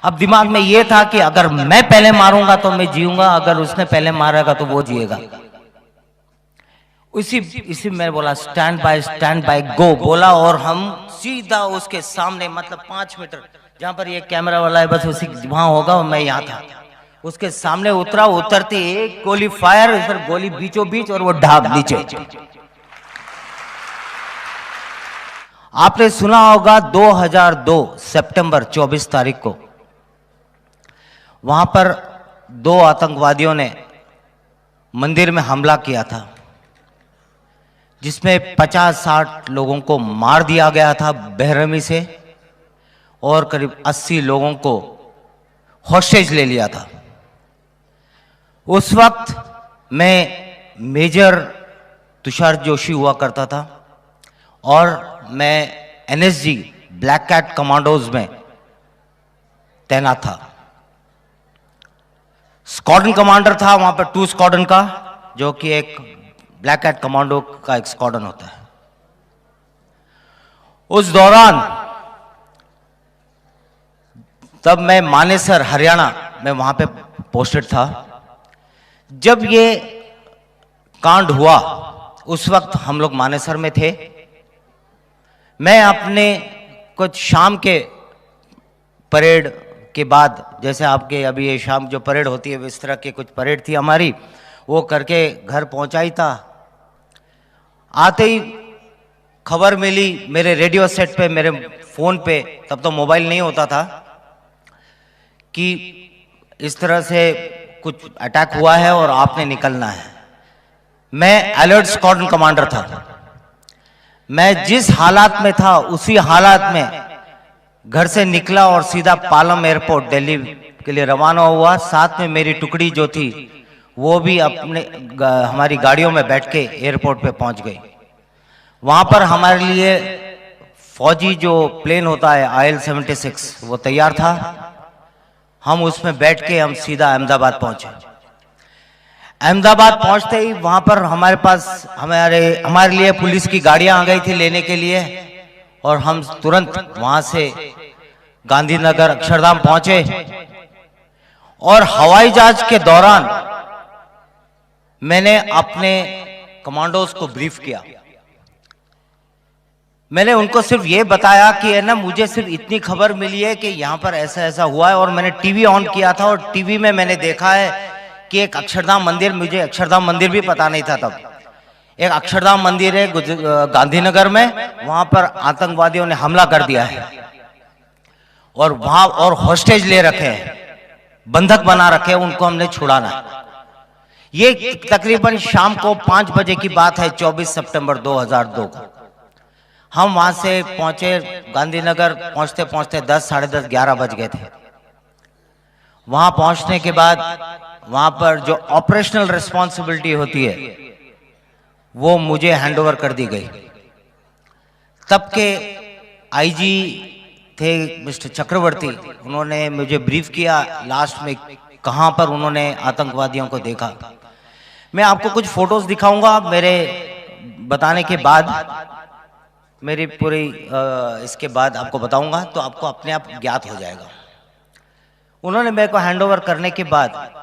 अब दिमाग में ये था कि अगर मैं पहले मारूंगा तो मैं जीऊंगा, अगर उसने पहले मारेगा तो वो जिएगा। इसी मैं बोला स्टैंड बाय गो बोला, और हम सीधा उसके सामने, मतलब 5 मीटर जहां पर ये कैमरा वाला है बस उसी वहां होगा, और मैं यहां था, उसके सामने उतरा। उतरते एक गोली फायर, फिर गोली बीचों बीच, और वो ढाब नीचे। आपने सुना होगा 2002 सितंबर 24 तारीख को वहां पर 2 आतंकवादियों ने मंदिर में हमला किया था, जिसमें 50-60 लोगों को मार दिया गया था बेरहमी से, और करीब 80 लोगों को हॉस्टेज ले लिया था। उस वक्त मैं मेजर तुषार जोशी हुआ करता था, और मैं एनएसजी ब्लैक कैट कमांडोज में तैनात था। स्क्वाड्रन कमांडर था वहां पर 2 स्क्वाड्रन का, जो कि एक ब्लैक कैट कमांडो का एक स्क्वाड्रन होता है। उस दौरान तब मैं मानेसर हरियाणा में वहां पे पोस्टेड था। जब ये कांड हुआ उस वक्त हम लोग मानेसर में थे। मैं अपने कुछ शाम के परेड के बाद, जैसे आपके अभी ये शाम जो परेड होती है इस तरह की कुछ परेड थी हमारी, वो करके घर पहुंचा ही था। आते ही खबर मिली मेरे रेडियो सेट पे, मेरे फोन पे, तब तो मोबाइल नहीं होता था, कि इस तरह से कुछ अटैक हुआ है और आपने निकलना है। मैं अलर्ट स्क्वाड्रन कमांडर था। मैं जिस हालात में था उसी हालात में घर से निकला और सीधा पालम एयरपोर्ट दिल्ली के लिए रवाना हुआ। साथ में मेरी टुकड़ी जो थी वो भी अपने हमारी गाड़ियों में बैठ के एयरपोर्ट पे पहुंच गई। वहां पर हमारे लिए फौजी जो प्लेन होता है IL-76 वो तैयार था। हम उसमें बैठ के हम सीधा अहमदाबाद पहुंचे। अहमदाबाद पहुंचते ही वहां पर हमारे पास हमारे लिए पुलिस की गाड़ियां आ गई थी लेने के लिए, और हम तुरंत वहां से गांधीनगर अक्षरधाम पहुंचे। और हवाई जहाज के दौरान मैंने अपने कमांडोज को ब्रीफ किया। मैंने उनको सिर्फ ये बताया कि है ना, मुझे सिर्फ इतनी खबर मिली है कि यहां पर ऐसा ऐसा हुआ है, और मैंने टीवी ऑन किया था और टीवी में मैंने देखा है कि एक अक्षरधाम मंदिर, मुझे अक्षरधाम मंदिर भी पता नहीं था तब, एक अक्षरधाम मंदिर है गांधीनगर में, वहां पर आतंकवादियों ने हमला कर दिया है, और वहां और हॉस्टेज ले रखे हैं, बंधक बना रखे हैं, उनको हमने छुड़ाना है। ये तकरीबन शाम को 5 बजे की बात है, 24 सितंबर 2002 को। हम वहां से पहुंचे गांधीनगर, पहुंचते पहुंचते 10, साढ़े 10, 11 बज गए थे। वहां पहुंचने के बाद वहां पर जो ऑपरेशनल रिस्पॉन्सिबिलिटी होती है वो मुझे हैंडओवर कर दी गई। तब के आईजी थे मिस्टर चक्रवर्ती, उन्होंने मुझे ब्रीफ किया लास्ट में कहां पर उन्होंने आतंकवादियों को देखा। मैं आपको कुछ फोटोज दिखाऊंगा मेरे बताने के बाद, मेरी पूरी इसके बाद आपको बताऊंगा, तो आपको अपने आप ज्ञात हो जाएगा। उन्होंने मेरे को हैंडओवर करने के बाद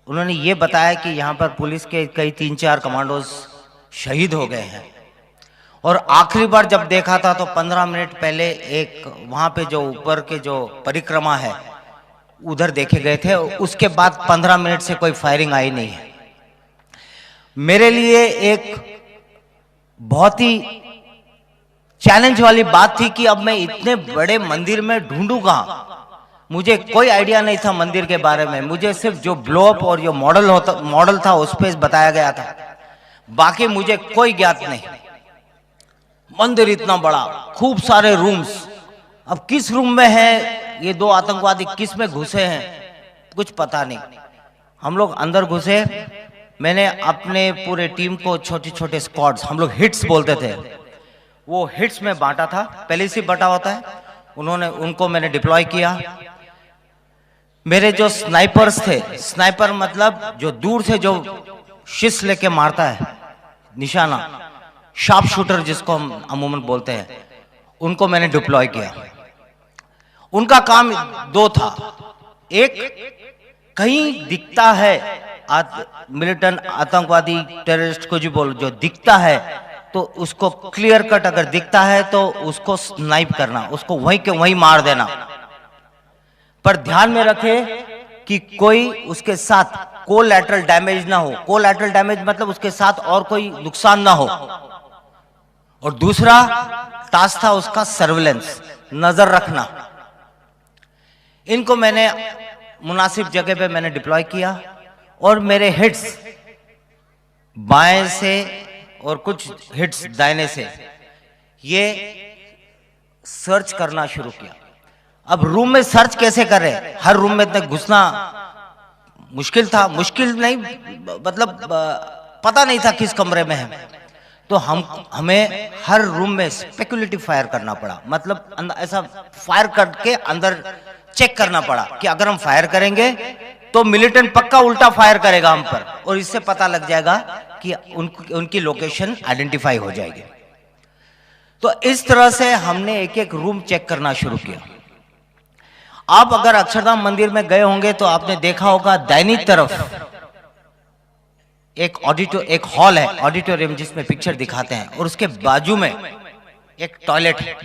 उन्होंने ये बताया कि यहाँ पर पुलिस के कई 3-4 कमांडोज शहीद हो गए हैं, और आखिरी बार जब देखा था तो 15 मिनट पहले एक वहां पे जो ऊपर के जो परिक्रमा है उधर देखे गए थे। उसके बाद 15 मिनट से कोई फायरिंग आई नहीं है। मेरे लिए एक बहुत ही चैलेंज वाली बात थी कि अब मैं इतने बड़े मंदिर में ढूंढूं कहां। मुझे कोई आइडिया नहीं था मंदिर के बारे में, मुझे सिर्फ जो ब्लोअप और जो मॉडल था उस पर बताया गया था, बाकी मुझे कोई ज्ञात नहीं। मंदिर इतना बड़ा, खूब सारे रूम्स, अब किस रूम में है ये 2 आतंकवादी, किस में घुसे हैं कुछ पता नहीं। हम लोग अंदर घुसे। मैंने अपने पूरे टीम को छोटे छोटे स्क्वाड्स, हम लोग हिट्स बोलते थे, वो हिट्स में बांटा था, पहले से बटा होता है। उनको मैंने डिप्लॉय किया। मेरे जो स्नाइपर्स थे, स्नाइपर मतलब जो दूर से जो शिश लेके मारता है, निशाना, शार्प शूटर जिसको हम अमूमन बोलते हैं, उनको मैंने डिप्लॉय किया। उनका काम दो था, एक कहीं दिखता है मिलिटेंट आतंकवादी टेररिस्ट को जो बोलो, जो दिखता है तो उसको क्लियर कट अगर दिखता है तो उसको स्नाइप करना, उसको वहीं के वहीं मार देना। पर ध्यान में रखे कि कोई उसके साथ कोलैटरल डैमेज ना हो। कोलैटरल डैमेज मतलब उसके साथ और कोई नुकसान ना हो। और दूसरा टास्क था उसका सर्विलेंस, नजर रखना। इनको मैंने मुनासिब जगह पे मैंने डिप्लॉय किया और मेरे हिट्स बाएं से और कुछ हिट्स दाहिने से ये सर्च करना शुरू किया। अब रूम में सर्च कैसे करें, हर रूम में तक घुसना मुश्किल था, मुश्किल नहीं मतलब पता नहीं था किस कमरे में है, तो हमें हर रूम में स्पेकुलेटिव फायर करना पड़ा। मतलब ऐसा फायर करके अंदर चेक करना पड़ा कि अगर हम फायर करेंगे तो मिलिटेंट पक्का उल्टा फायर करेगा हम पर, और इससे पता लग जाएगा कि उनकी लोकेशन आइडेंटिफाई हो जाएगी। तो इस तरह से हमने एक एक रूम चेक करना शुरू किया। आप अगर अक्षरधाम मंदिर में गए होंगे तो आपने देखा होगा दाहिनी तरफ एक हॉल है, ऑडिटोरियम जिसमें पिक्चर दिखाते हैं, और उसके बाजू में एक टॉयलेट है।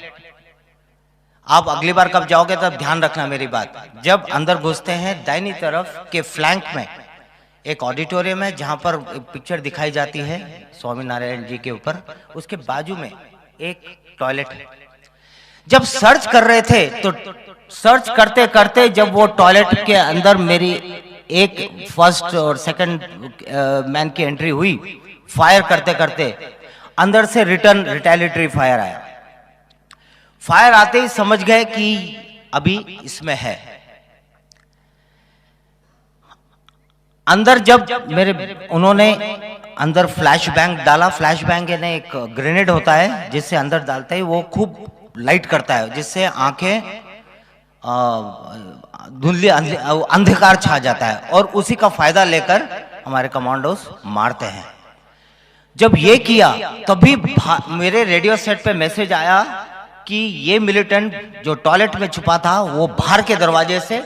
आप अगली बार कब जाओगे तब ध्यान रखना मेरी बात। जब अंदर घुसते हैं दाहिनी तरफ के फ्लैंक में एक ऑडिटोरियम है जहां पर पिक्चर दिखाई जाती है स्वामी नारायण जी के ऊपर, उसके बाजू में एक टॉयलेट है। जब सर्च कर रहे थे तो सर्च करते करते जब वो टॉयलेट के अंदर मेरी एक फर्स्ट और सेकंड मैन की एंट्री हुई, फायर करते करते अंदर से रिटर्न रिटेलिटरी फायर आया। फायर आते ही समझ गए कि अभी इसमें है। अंदर जब उन्होंने अंदर फ्लैश बैंग डाला, फ्लैश बैंग यानी एक ग्रेनेड होता है जिससे अंदर डालते ही वो खूब लाइट करता है, जिससे आंखें धुंधली अंधकार छा जाता है, और उसी का फायदा लेकर हमारे कमांडोस मारते हैं। जब ये किया तभी मेरे रेडियो सेट पे मैसेज आया कि ये मिलिटेंट जो टॉयलेट में छुपा था वो बाहर के दरवाजे से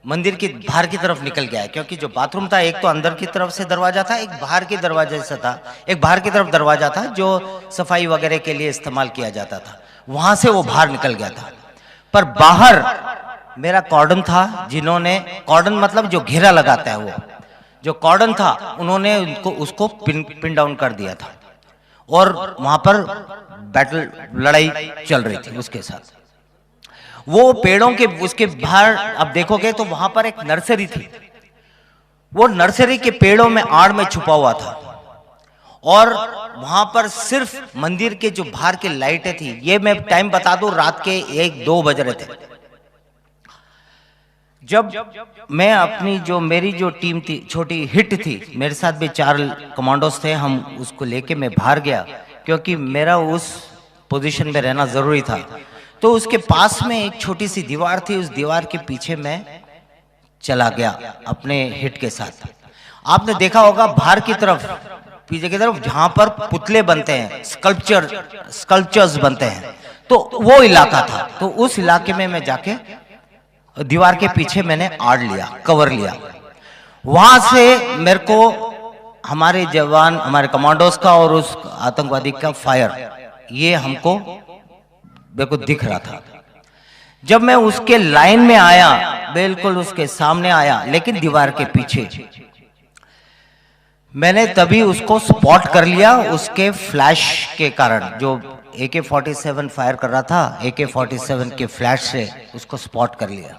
मंदिर की बाहर की तरफ निकल गया है, क्योंकि जो बाथरूम था एक तो अंदर की तरफ से दरवाजा था, एक बाहर के दरवाजे से था, एक बाहर की तरफ दरवाजा था जो सफाई वगैरह के लिए इस्तेमाल किया जाता था, वहां से वो बाहर निकल गया था। पर बाहर मेरा कॉर्डन था, जिन्होंने कॉर्डन मतलब जो घेरा लगाता है, वो जो कॉर्डन था उन्होंने उसको पिन डाउन कर दिया था, और वहां पर बैटल लड़ाई चल रही थी उसके साथ। वो पेड़ों के उसके बाहर अब देखोगे तो वहां पर एक नर्सरी थी, वो नर्सरी के पेड़ों में आड़ में छुपा हुआ था, और वहां पर सिर्फ मंदिर के जो बाहर की लाइटें थी, ये मैं टाइम बता दूं रात के 1-2 बज रहे थे। जब मैं अपनी जो मेरी जो टीम थी, छोटी हिट थी, मेरे साथ भी 4 कमांडोस थे, हम उसको लेके मैं बाहर गया क्योंकि मेरा उस पोजीशन में रहना जरूरी था। तो उसके पास में एक छोटी सी दीवार थी, उस दीवार के पीछे मैं चला गया अपने हिट के साथ। आपने देखा होगा बाहर की तरफ, पीछे की तरफ जहां पर पुतले बनते हैं, स्कल्पचर्स बनते हैं, तो वो इलाका था। तो उस इलाके में मैं जाके दीवार के पीछे मैंने आड़ लिया, कवर लिया। वहां से मेरे को हमारे जवान, हमारे कमांडोज का और उस आतंकवादी का फायर, ये हमको मेरे को दिख रहा था। जब मैं उसके लाइन में आया, बिल्कुल उसके सामने आया, लेकिन दीवार के पीछे, मैंने तभी उसको स्पॉट कर लिया उसके फ्लैश के कारण। जो AK-47 फायर कर रहा था, AK-47 के फ्लैश से उसको स्पॉट कर लिया।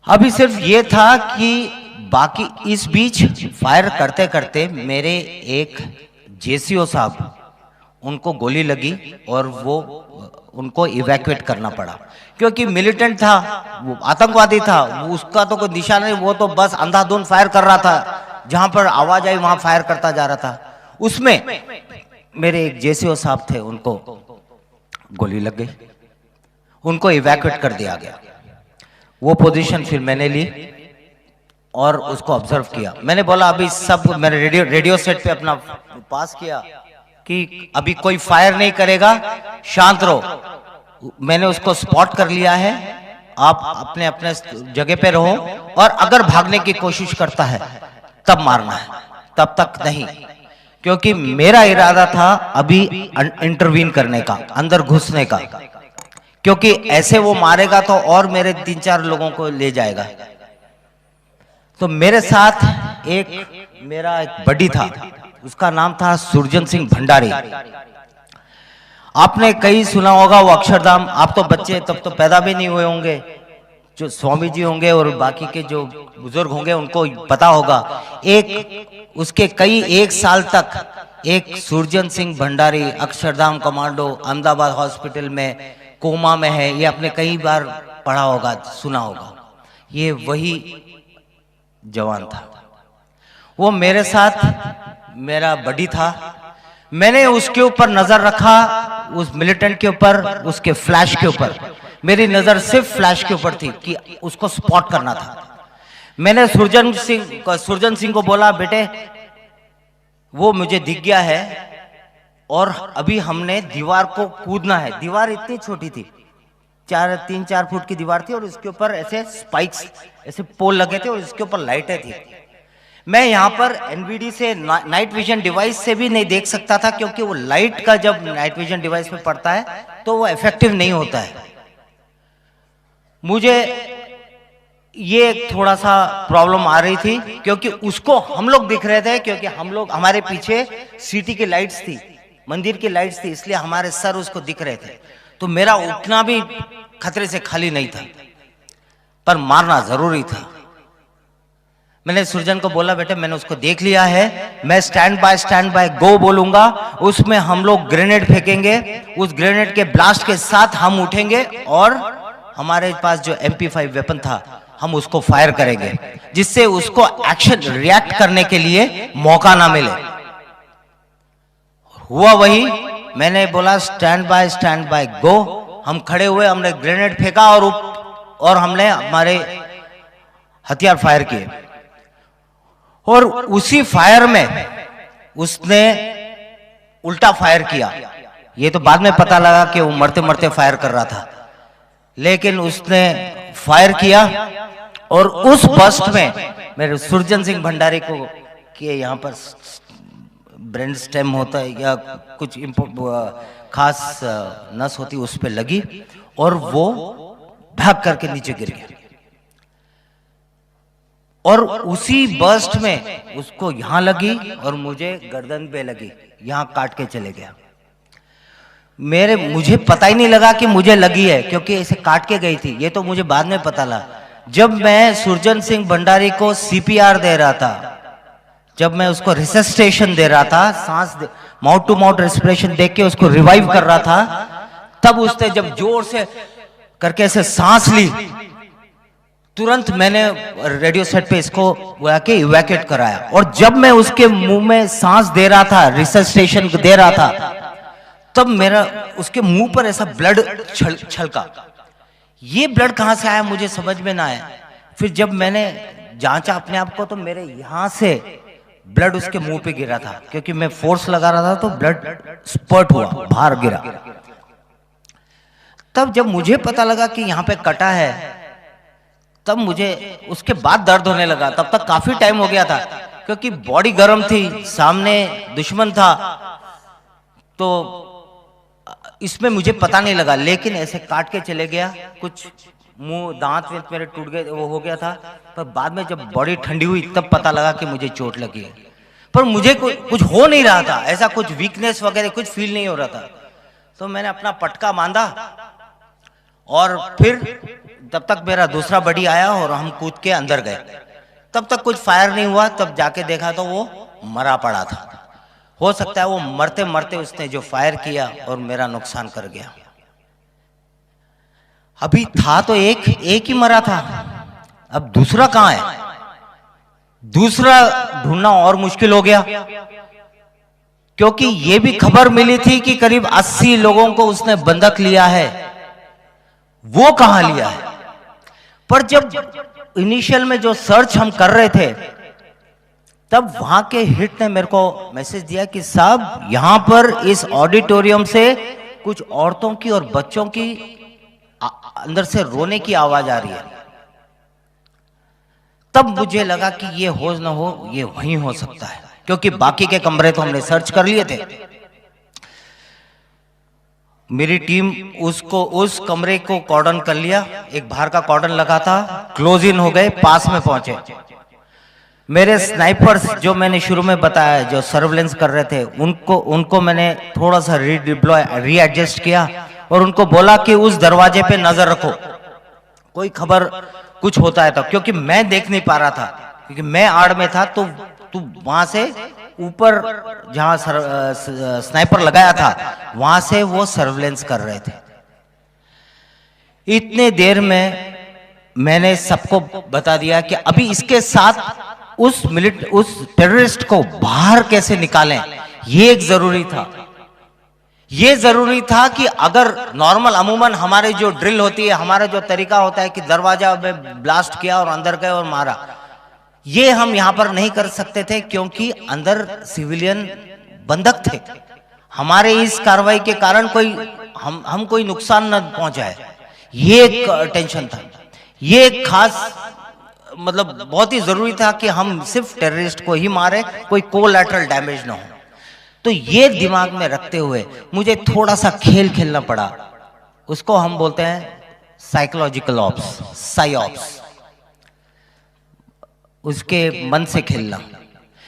अभी सिर्फ ये था कि बाकी इस बीच फायर करते करते मेरे एक JCO साहब, उनको गोली लगी और वो उनको इवैक्यूएट करना पड़ा, क्योंकि मिलिटेंट था, वो आतंकवादी था, उसका तो कोई निशान नहीं, वो तो बस अंधाधुंध फायर कर रहा था, जहां पर आवाज आई वहां फायर करता जा रहा था। उसमें मेरे एक JCO साहब थे, उनको गोली लग गई, उनको इवैक्यूएट कर दिया गया। वो पोजीशन फिर मैंने ली और उसको ऑब्जर्व किया। मैंने बोला अभी सब, मैंने रेडियो सेट पे अपना पास किया कि अभी कोई फायर नहीं करेगा, शांत रहो। मैंने उसको स्पॉट कर लिया है। आप अपने अपने जगह पे रहो, और अगर भागने की कोशिश करता है तब मारना है, तब तक नहीं, क्योंकि मेरा इरादा था अभी इंटरवीन करने का, अंदर घुसने का, क्योंकि ऐसे वो मारेगा तो और मेरे 3-4 लोगों को ले जाएगा। तो मेरे साथ मेरा एक बडी था, उसका नाम था सुरजन सिंह भंडारी। आपने कहीं सुना होगा वो अक्षरधाम, आप तो बच्चे तब तो पैदा भी नहीं हुए होंगे, जो स्वामी जी होंगे और बाकी के जो बुजुर्ग होंगे उनको पता होगा। उसके कई 1 साल तक एक सुरजन सिंह भंडारी अक्षरधाम कमांडो अहमदाबाद हॉस्पिटल में कोमा में है, ये आपने कई बार पढ़ा होगा, सुना होगा। ये वही जवान था, वो मेरे साथ मेरा बडी था। मैंने उसके ऊपर नजर रखा, उस मिलिटेंट के ऊपर, उसके फ्लैश के ऊपर। मेरी नजर सिर्फ फ्लैश के ऊपर थी कि उसको स्पॉट करना था। मैंने सुरजन सिंह को बोला, बेटे वो मुझे दिख गया है और अभी हमने दीवार को कूदना है। दीवार इतनी छोटी थी, 3-4 फुट की दीवार थी, और इसके ऊपर ऐसे स्पाइक्स, ऐसे पोल लगे थे और इसके ऊपर लाइटें थी। मैं यहाँ पर एनवीडी से, नाइट विजन डिवाइस से भी नहीं देख सकता था, क्योंकि वो लाइट का जब नाइट विजन डिवाइस पे पड़ता है तो वो इफेक्टिव नहीं होता है। मुझे ये थोड़ा सा प्रॉब्लम आ रही थी, क्योंकि उसको हम लोग दिख रहे थे, क्योंकि हमारे पीछे सिटी की लाइट्स थी, मंदिर की लाइट्स थी, इसलिए हमारे सर उसको दिख रहे थे। तो मेरा उठना भी खतरे से खाली नहीं था, पर मारना जरूरी था। मैंने सुरजन को बोला, बेटे मैंने उसको देख लिया है, मैं स्टैंड बाय गो बोलूंगा, उसमें हम लोग ग्रेनेड फेंकेंगे, उस ग्रेनेड के ब्लास्ट के साथ हम उठेंगे और हमारे पास जो MP5 वेपन था हम उसको फायर करेंगे, जिससे उसको एक्शन रिएक्ट करने के लिए मौका ना मिले। हुआ वही, मैंने बोला स्टैंड बाय गो। हम खड़े हुए, हमने ग्रेनेड फेंका और हमने हमारे हथियार फायर किए, और उसी फायर में उसने उल्टा फायर किया। ये तो बाद में पता लगा कि वो मरते मरते फायर कर रहा था, लेकिन उसने फायर किया और उस बस्ट में मेरे सुरजन सिंह भंडारी को के यहाँ पर ब्रेन स्टेम होता है या कुछ खास नस होती, उस पर लगी और वो भाग करके नीचे गिर गया। और उसी बर्स्ट में उसको यहां लगी और मुझे गर्दन पे लगी, यहां काट के चले गया। मुझे पता ही नहीं लगा कि मुझे लगी है, क्योंकि इसे काट के गई थी। ये तो मुझे बाद में पता लगा, जब मैं सुरजन सिंह भंडारी को CPR दे रहा था, जब मैं उसको रिसस्टेशन दे रहा था, माउथ टू माउथ रेस्पिरेशन देख के उसको रिवाइव कर रहा था, तब उसने जब जोर से करके ऐसे सांस ली, तुरंत मैंने रेडियो सेट पे इसको बुला के इवैक्यूएट कराया। और जब मैं उसके मुंह में सांस दे रहा था, रिसस्टेशन दे रहा था, तब मेरा उसके मुंह पर ऐसा ब्लड छलका। ये ब्लड कहां से आया मुझे समझ में ना आया। फिर जब मैंने जांचा अपने आप को, तो मेरे यहां से ब्लड उसके मुंह पे गिरा था, क्योंकि मैं फोर्स लगा रहा था, तो ब्लड स्पर्ट हुआ, बाहर गिरा। तब जब मुझे पता लगा कि यहां पे कटा है, तब मुझे उसके बाद दर्द होने लगा। तब तक काफी टाइम हो गया था, क्योंकि बॉडी गर्म थी, सामने दुश्मन था, तो इसमें मुझे पता नहीं लगा। लेकिन ऐसे काट के चले गया, कुछ मुंह दांत मेरे टूट गए, वो हो गया था। पर बाद में जब बॉडी ठंडी हुई, तब पता लगा कि मुझे चोट लगी है। पर मुझे कुछ हो नहीं रहा था, ऐसा कुछ वीकनेस वगैरह कुछ फील नहीं हो रहा था। तो मैंने अपना पटका बांधा, और फिर तब तक मेरा दूसरा बडी आया और हम कूद के अंदर गए। तब तक कुछ फायर नहीं हुआ। तब जाके देखा तो वो मरा पड़ा था। हो सकता है वो मरते मरते उसने जो फायर किया और मेरा नुकसान कर गया। अभी था तो एक ही मरा था, अब दूसरा कहां है? दूसरा ढूंढना और मुश्किल हो गया, क्योंकि ये भी खबर मिली थी कि करीब 80 लोगों को उसने बंधक लिया है। वो कहां लिया है? पर जब इनिशियल में जो सर्च हम कर रहे थे, तब वहां के हिट ने मेरे को मैसेज दिया कि साहब यहां पर इस ऑडिटोरियम से कुछ औरतों की और बच्चों की अंदर से रोने की आवाज आ रही है। तब मुझे लगा कि ये हो न हो, ये वहीं हो सकता है, क्योंकि बाकी के कमरे तो हमने सर्च कर लिए थे। मेरी टीम उस कमरे को कॉर्डन कर लिया, एक बाहर का कॉर्डन लगा था, क्लोज इन हो गए, पास में पहुंचे। मेरे स्नाइपर्स जो मैंने शुरू में बताया, जो सर्वेलेंस कर रहे थे, उनको मैंने थोड़ा सा रीएडजस्ट किया और उनको बोला कि उस दरवाजे पे नजर रखो, कोई खबर कुछ होता है तो, क्योंकि मैं देख नहीं पा रहा था, क्योंकि मैं आड़ में था। तो वहां से ऊपर जहां स्नाइपर लगाया था, वहां से वो सर्वेलेंस कर रहे थे। इतने देर में मैंने सबको बता दिया कि अभी इसके साथ उस टेररिस्ट को बाहर कैसे निकालें, ये एक जरूरी था। ये जरूरी था कि अगर नॉर्मल अमूमन हमारे जो ड्रिल होती है, हमारा जो तरीका होता है कि दरवाजा में ब्लास्ट किया और अंदर गए और मारा, ये हम यहां पर नहीं कर सकते थे, क्योंकि अंदर सिविलियन बंधक थे। हमारे इस कार्रवाई के कारण हम कोई नुकसान न पहुंचाए, ये एक टेंशन था। ये एक खास मतलब बहुत ही जरूरी था कि हम सिर्फ टेररिस्ट को ही मारे, कोई कोलैटरल डैमेज ना हो। तो ये दिमाग में रखते हुए मुझे थोड़ा सा खेल खेलना पड़ा। उसको हम बोलते हैं साइकोलॉजिकल ऑप्स, साइऑप्स, उसके मन से खेलना।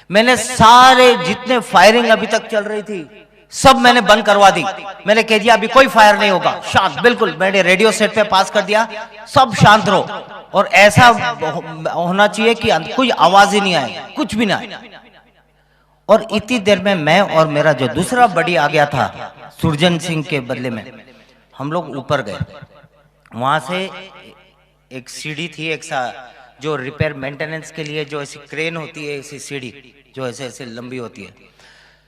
मैंने सारे जितने फायरिंग अभी तक चल रही थी सब मैंने बंद करवा दी। मैंने कह दिया अभी कोई फायर नहीं होगा, शांत बिल्कुल। मैंने रेडियो सेट पे पास कर दिया, सब शांत रहो, और ऐसा होना चाहिए कि कोई आवाज ही नहीं आए, कुछ भी ना आए। और इतनी देर में मैं और मेरा जो दूसरा बड़ी आ गया था सुरजन सिंह के बदले में, हम लोग ऊपर गए। वहां से एक सीढ़ी थी, एक जो रिपेयर मेंटेनेंस के लिए जो ऐसी क्रेन होती है, ऐसी सीढ़ी जो ऐसे ऐसे लंबी होती है,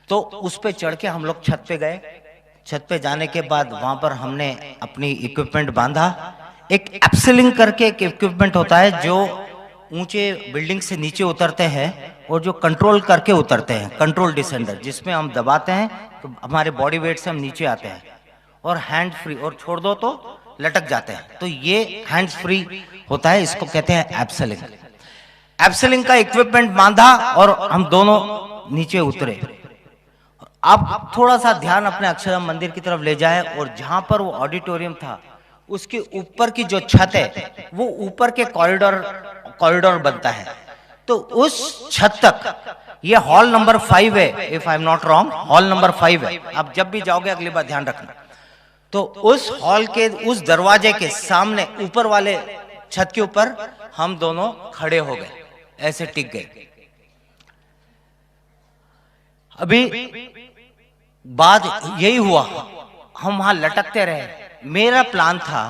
तो उस पे चढ़ के हम लोग छत पे गए। छत पे जाने के बाद वहां पर हमने अपनी इक्विपमेंट बांधा। एक एप्सिलिंग करके एक इक्विपमेंट होता है जो ऊंचे बिल्डिंग से नीचे उतरते हैं और जो कंट्रोल करके उतरते हैं, कंट्रोल डिसेंडर, जिसमें हम दबाते हैं तो हमारे बॉडी वेट से हम नीचे आते हैं, और हैंड फ्री, और छोड़ दो तो लटक जाते हैं। तो ये हैंड्स फ्री होता है, इसको कहते हैं एप्सिलिंग। एप्सिलिंग का इक्विपमेंट बांधा और हम दोनों नीचे उतरे। आप थोड़ा सा ध्यान अपने अक्षरधाम मंदिर की तरफ ले जाए, और जहां पर वो ऑडिटोरियम था उसके ऊपर की जो छत है, वो ऊपर के कॉरिडोर बनता है। तो उस छत तक, ये हॉल नंबर 5 है, if I am not wrong, hall number 5 है। आप जब भी जाओगे अगली बार ध्यान रखना। तो उस हॉल के उस दरवाजे के सामने ऊपर वाले छत के ऊपर हम दोनों खड़े हो गए, ऐसे टिक गए। अभी बात यही हुआ, हम वहां लटकते रहे। मेरा प्लान था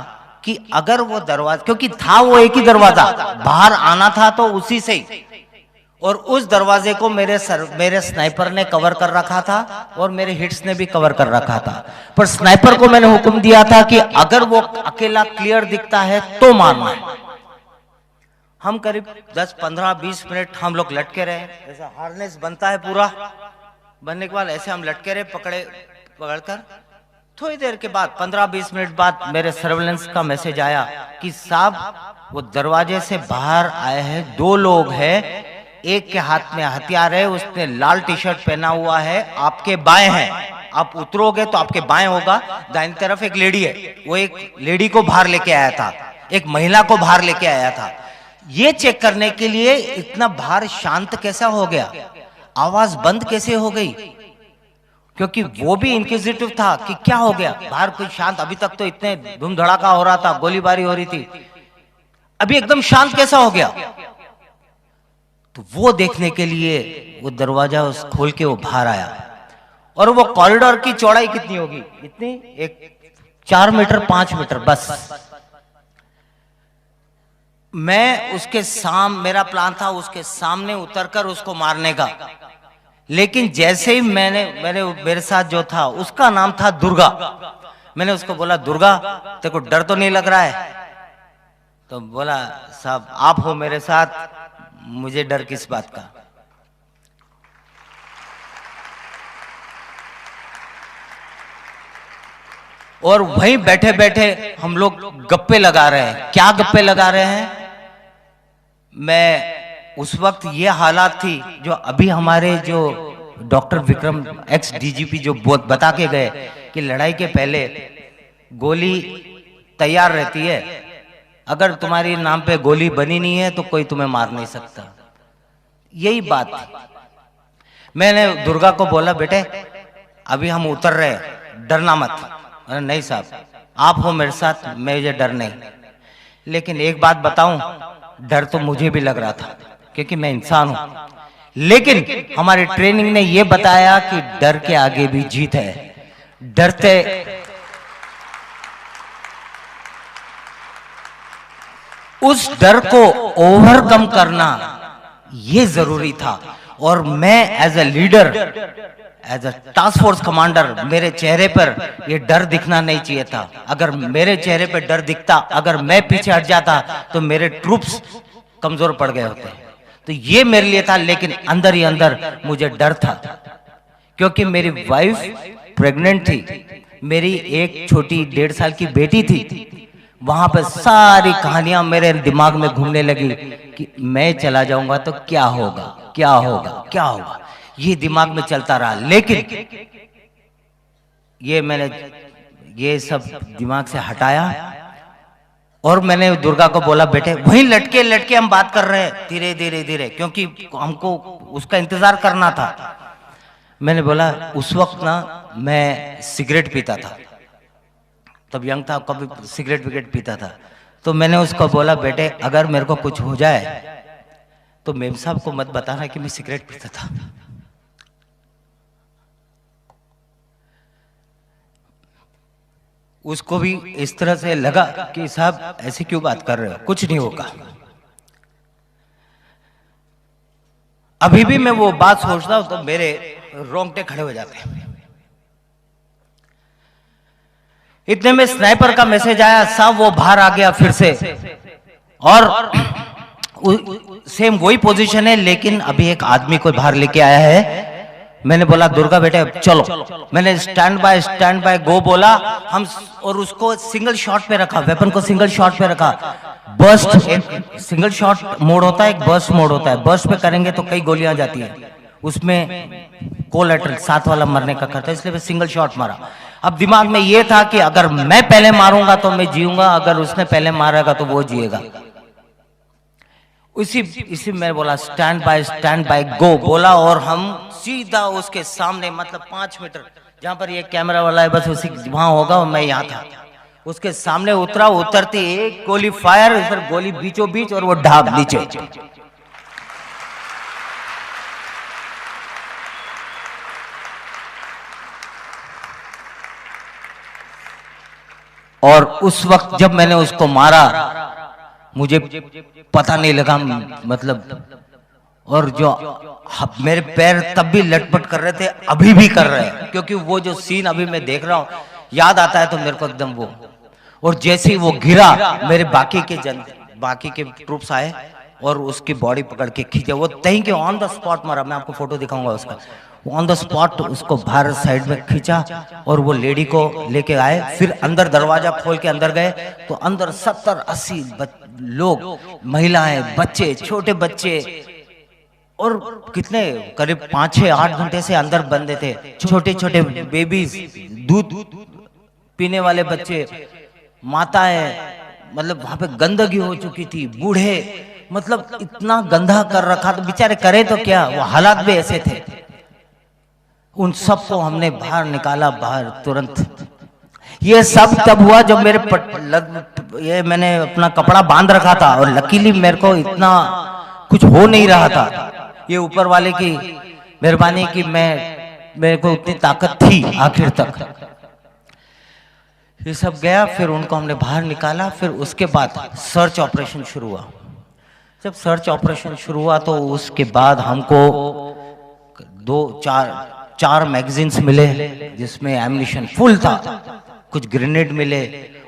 कि अगर वो दरवाजा, क्योंकि था वो एक ही दरवाजा, बाहर आना था तो उसी से ही, और उस दरवाजे को मेरे स्नाइपर ने कवर कर रखा था और मेरे हिट्स ने भी कवर कर रखा था। पर स्नाइपर को मैंने हुक्म दिया था कि अगर वो अकेला क्लियर दिखता है तो मारना है। हम करीब 10, 15, 20 मिनट हम लोग लटके रहे। ऐसा हार्नेस बनता है, पूरा बनने के बाद ऐसे हम लटके रहे, पकड़कर। थोड़ी देर के बाद, 15-20 मिनट बाद, मेरे सर्वेलेंस का मैसेज आया कि साहब वो दरवाजे से बाहर आए हैं, 2 लोग हैं, एक के हाथ में हथियार है, उसने लाल टी शर्ट पहना हुआ है, आपके बाएं हैं। आप उतरोगे तो आपके बाएं होगा, दाहिनी तरफ एक लेडी है, वो एक लेडी को बाहर लेके आया था, एक महिला को बाहर लेके आया था। ये चेक करने के लिए इतना बाहर शांत कैसा हो गया, आवाज बंद कैसे हो गई, क्योंकि वो भी इंक्विजिटिव था कि क्या हो गया बाहर, कोई शांत। अभी तक तो इतने धूम धड़ाका हो रहा था, गोलीबारी हो रही थी, अभी एकदम शांत कैसा हो गया। तो वो देखने के लिए वो दरवाजा खोल के वो बाहर आया। और वो कॉरिडोर की चौड़ाई कितनी होगी, इतनी, एक 4 मीटर 5 मीटर बस। मैं उसके मेरा प्लान था उसके सामने उतरकर उसको मारने का। लेकिन जैसे ही मेरे साथ जो था, उसका नाम था दुर्गा, मैंने उसको बोला, दुर्गा तेरे को डर तो नहीं लग रहा है? तो बोला, साहब आप हो मेरे साथ, मुझे डर किस बात का। और वहीं बैठे बैठे हम लोग गप्पे लगा रहे हैं। क्या गप्पे लगा रहे हैं? मैं उस वक्त ये हालात थी जो अभी हमारे जो डॉक्टर विक्रम एक्स डीजीपी जो बता के गए कि लड़ाई के पहले गोली तैयार रहती है, अगर तुम्हारी नाम पे गोली बनी नहीं है तो कोई तुम्हें मार नहीं सकता। यही बात थी। मैंने दुर्गा को बोला, बेटे अभी हम उतर रहे हैं, डरना मत। अरे नहीं साहब, आप हो मेरे साथ, मुझे डर नहीं। लेकिन एक बात बताऊं, डर तो मुझे भी लग रहा था क्योंकि मैं इंसान हूं, लेकिन हमारी ट्रेनिंग ने यह बताया कि डर के आगे भी जीत है। डरते उस डर को ओवरकम करना यह जरूरी था। और मैं as a leader, as a task force commander, मेरे चेहरे पर यह डर दिखना नहीं चाहिए था। अगर मेरे चेहरे पर डर दिखता, अगर मैं पीछे हट जाता तो मेरे ट्रूप्स कमजोर पड़ गए होते। तो ये मेरे लिए था, लेकिन अंदर ही अंदर मुझे डर था क्योंकि मेरी वाइफ प्रेग्नेंट थी, मेरी एक छोटी 1.5 साल की बेटी थी। वहां पर सारी कहानियां मेरे दिमाग में घूमने लगी कि मैं चला जाऊंगा तो क्या होगा, क्या होगा, क्या होगा, ये दिमाग में चलता रहा। लेकिन मैंने ये सब दिमाग से हटाया और मैंने दुर्गा को बोला, बेटे वहीं लटके लटके हम बात कर रहे हैं, धीरे धीरे धीरे, क्योंकि हमको उसका इंतजार करना था। मैंने बोला, उस वक्त ना मैं सिगरेट पीता था, तब यंग था, कभी सिगरेट विगरेट पीता था। तो मैंने उसको बोला, बेटे अगर मेरे को कुछ हो जाए तो मेम साहब को मत बताना कि मैं सिगरेट पीता था। उसको भी इस तरह से लगा कि साहब ऐसे क्यों बात कर रहे हो, कुछ नहीं होगा। अभी भी मैं वो बात सोचता हूं तो मेरे रोंगटे खड़े हो जाते हैं। इतने में स्नाइपर का मैसेज आया, साहब वो बाहर आ गया फिर से, और सेम वही पोजीशन है, लेकिन अभी एक आदमी को बाहर लेके आया है। मैंने बोला, दुर्गा बेटे चलो। मैंने स्टैंड बाय गो बोला हम, और उसको सिंगल शॉट पे रखा, वेपन को सिंगल शॉट पे रखा। बर्स्ट, एक सिंगल शॉट मोड होता है, एक बर्स्ट मोड होता है। बर्स्ट पे करेंगे तो कई गोलियां जाती है, उसमें कोलैटरल साथ वाला मरने का खतरा, इसलिए मैं सिंगल शॉट मारा। अब दिमाग में यह था कि अगर मैं पहले मारूंगा तो मैं जीऊंगा, अगर उसने पहले मारेगा तो वो जिएगा। इसी मैं बोला स्टैंड बाय गो बोला, और हम सीधा उसके सामने, मतलब 5 मीटर जहां पर ये कैमरा वाला है, बस उसी वहां होगा, और मैं यहां था, उसके सामने उतरा। उतरती एक गोली फायर, इधर गोली बीचों बीच, और वो ढाब नीचे। और उस वक्त जब मैंने उसको मारा, मुझे पता नहीं लगा, मतलब, और जो मेरे पैर तब भी लटपट कर रहे थे, अभी भी कर रहे हैं, क्योंकि वो जो सीन अभी मैं देख रहा हूं याद आता है तो मेरे को एकदम वो। और जैसे ही वो गिरा, मेरे बाकी के ट्रूप्स आए और उसकी बॉडी पकड़ के खींचे। वो तहीं के ऑन द स्पॉट मारा, मैं आपको फोटो दिखाऊंगा उसका। ऑन द स्पॉट उसको बाहर साइड में खींचा और वो लेडी को लेके आए। फिर अंदर दरवाजा खोल के अंदर गए तो अंदर 70-80 लोग, महिलाएं, बच्चे, छोटे बच्चे, और कितने करीब 5-6-8 घंटे से अंदर बंदे थे। छोटे छोटे बेबीज, दूध पीने वाले बच्चे, माताएं, मतलब वहां पे गंदगी हो चुकी थी, बूढ़े, मतलब इतना गंदा कर रखा। तो बेचारे करे तो क्या, वो हालात भी ऐसे थे। उन सबको हमने बाहर निकाला, बाहर तुरंत। ये सब तब हुआ जब ये मैंने अपना कपड़ा बांध रखा था, और लकीली मेरे को इतना कुछ हो नहीं रहा था। ये ऊपर वाले की मेहरबानी कि मेरे को उतनी ताकत थी आखिर तक। ये सब गया, फिर उनको हमने बाहर निकाला। फिर उसके बाद सर्च ऑपरेशन शुरू हुआ। जब सर्च ऑपरेशन शुरू हुआ तो उसके बाद हमको 4 मैगजीन्स मिले जिसमें एम्यूनिशन फुल था, कुछ ग्रेनेड मिले,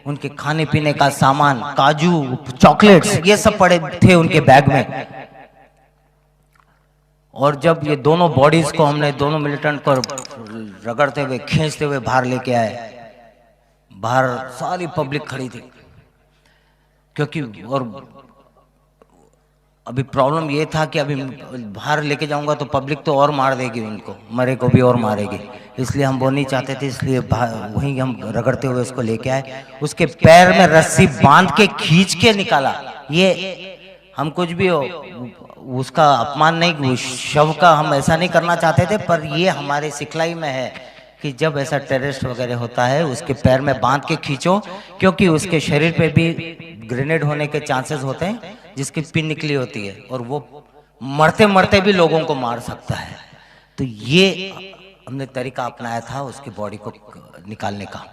उनके खाने पीने का सामान, काजू, चॉकलेट्स, ये सब पड़े थे उनके बैग में। और जब ये दोनों बॉडीज को हमने, दोनों मिलिटेंट को रगड़ते हुए, खींचते हुए बाहर लेके आए, बाहर सारी पब्लिक खड़ी थी, क्योंकि और अभी प्रॉब्लम ये था कि अभी बाहर लेके जाऊंगा तो पब्लिक तो और मार देगी, उनको मरे को भी और मारेगी, इसलिए हम वो नहीं चाहते थे, इसलिए वहीं हम रगड़ते हुए उसको लेके आए। उसके पैर में रस्सी बांध के खींच के निकाला। ये हम कुछ भी हो उसका अपमान नहीं, शव का हम ऐसा नहीं करना चाहते थे, पर ये हमारे सिखलाई में है कि जब ऐसा टेररिस्ट वगैरह होता है उसके पैर में बांध के खींचो, क्योंकि उसके शरीर पे भी ग्रेनेड होने के चांसेस होते हैं, जिसकी पिन निकली होती है और वो मरते मरते भी लोगों को मार सकता है। तो ये हमने तरीका अपनाया था उसकी बॉडी को निकालने का।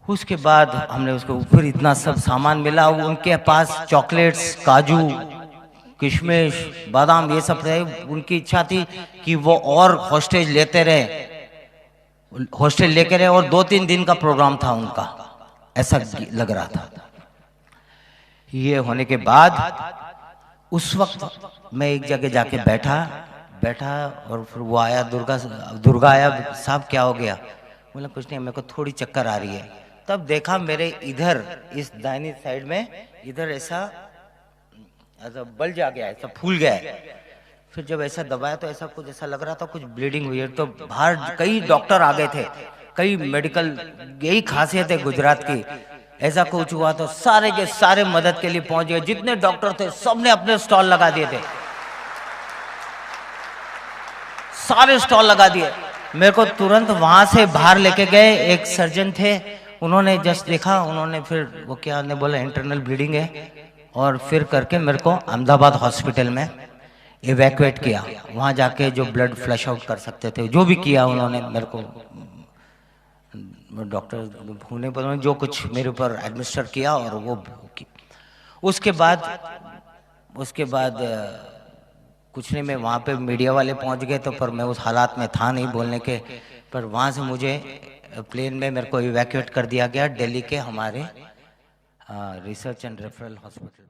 उसके बाद हमने उसको फिर इतना सब सामान मिला, उनके पास चॉकलेट्स, काजू, किशमिश, बादाम ये सब रहे। उनकी इच्छा थी कि वो और हॉस्टेज लेते रहे, हॉस्टेज लेके रहे, और 2-3 दिन का प्रोग्राम था उनका, ऐसा लग रहा था। ये होने के बाद उस वक्त मैं एक जगह जाके बैठा और फिर वो आया, दुर्गा आया, साहब क्या हो गया? बोला कुछ नहीं, मेरे को थोड़ी चक्कर आ रही है। तब देखा मेरे इधर इस दाहिनी साइड में इधर ऐसा बल्ज आ गया, ऐसा फूल गया है। फिर जब ऐसा दबाया तो ऐसा कुछ ऐसा लग रहा था कुछ ब्लीडिंग हुई है। तो बाहर कई डॉक्टर आ गए थे, कई मेडिकल, यही खासियत है गुजरात की, ऐसा कुछ हुआ तो सारे के सारे मदद के लिए पहुंच गए। जितने डॉक्टर थे सबने अपने स्टॉल लगा दिए थे, सारे स्टॉल लगा दिए। मेरे को तुरंत वहां से बाहर लेके गए, एक सर्जन थे, उन्होंने जस्ट देखा, उन्होंने फिर वो क्या ने बोला इंटरनल ब्लीडिंग है, और फिर करके मेरे को अहमदाबाद हॉस्पिटल में इवैक्यूएट किया। वहां जाके जो ब्लड फ्लश आउट कर सकते थे जो भी किया उन्होंने, मेरे को डॉक्टर होने पर जो कुछ मेरे ऊपर एडमिनिस्टर किया और वो उसके बाद कुछ नहीं, मैं वहाँ पे मीडिया वाले पहुँच गए तो, पर मैं उस हालात में था नहीं बोलने के, पर वहाँ से मुझे प्लेन में मेरे को इवैक्यूएट कर दिया गया दिल्ली के हमारे रिसर्च एंड रेफरल हॉस्पिटल।